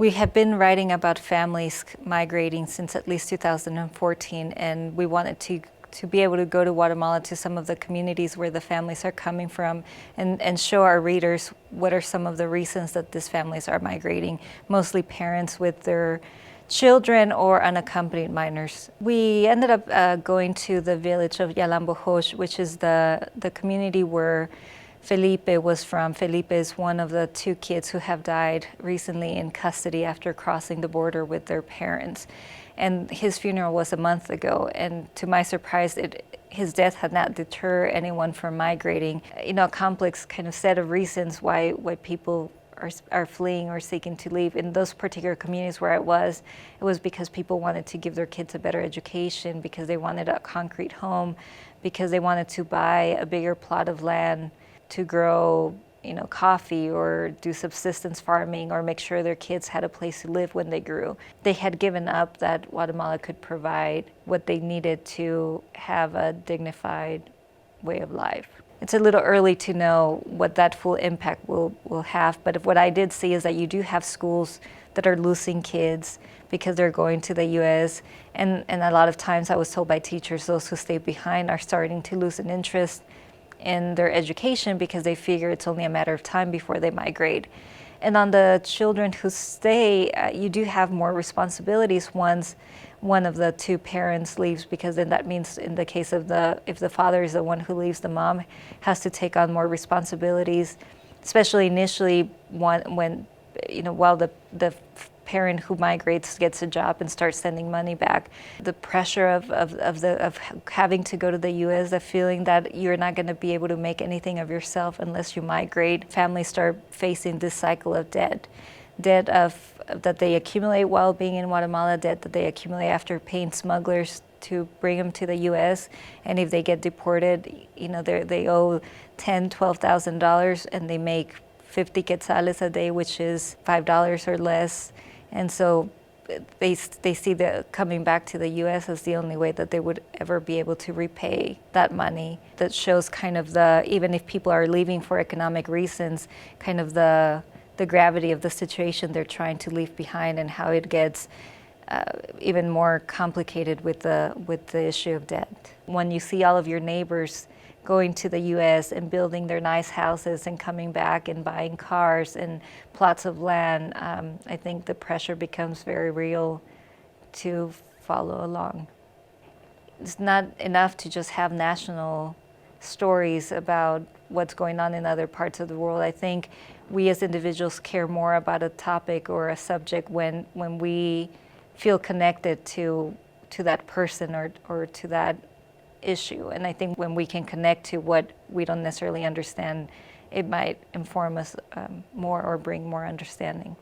We have been writing about families migrating since at least 2014, and we wanted to be able to go to Guatemala, to some of the communities where the families are coming from, and show our readers what are some of the reasons that these families are migrating, mostly parents with their children or unaccompanied minors. We ended up going to the village of Yalambojosh, which is the community where Felipe was from. Felipe is one of the 2 kids who have died recently in custody after crossing the border with their parents. And his funeral was a month ago, and to my surprise, his death had not deterred anyone from migrating. You know, a complex kind of set of reasons why people are fleeing or seeking to leave. In those particular communities where it was because people wanted to give their kids a better education, because they wanted a concrete home, because they wanted to buy a bigger plot of land to grow, you know, coffee or do subsistence farming or make sure their kids had a place to live when they grew. They had given up that Guatemala could provide what they needed to have a dignified way of life. It's a little early to know what that full impact will have, but what I did see is that you do have schools that are losing kids because they're going to the U.S. And a lot of times I was told by teachers, those who stay behind are starting to lose an interest in their education because they figure it's only a matter of time before they migrate. And on the children who stay, you do have more responsibilities once one of the 2 parents leaves, because then that means in the case of if the father is the one who leaves, the mom has to take on more responsibilities, especially initially when you know, while the parent who migrates gets a job and starts sending money back. The pressure of having to go to the U.S., the feeling that you're not going to be able to make anything of yourself unless you migrate. Families start facing this cycle of debt that they accumulate while being in Guatemala, debt that they accumulate after paying smugglers to bring them to the U.S. And if they get deported, you know, they owe $10,000, $12,000, and they make 50 quetzales a day, which is $5 or less. And so they see coming back to the U.S. as the only way that they would ever be able to repay that money. That shows kind of even if people are leaving for economic reasons, kind of the gravity of the situation they're trying to leave behind, and how it gets even more complicated with the issue of debt. When you see all of your neighbors going to the U.S. and building their nice houses and coming back and buying cars and plots of land, I think the pressure becomes very real to follow along. It's not enough to just have national stories about what's going on in other parts of the world. I think we as individuals care more about a topic or a subject when we feel connected to that person or to that issue. And I think when we can connect to what we don't necessarily understand, it might inform us more or bring more understanding.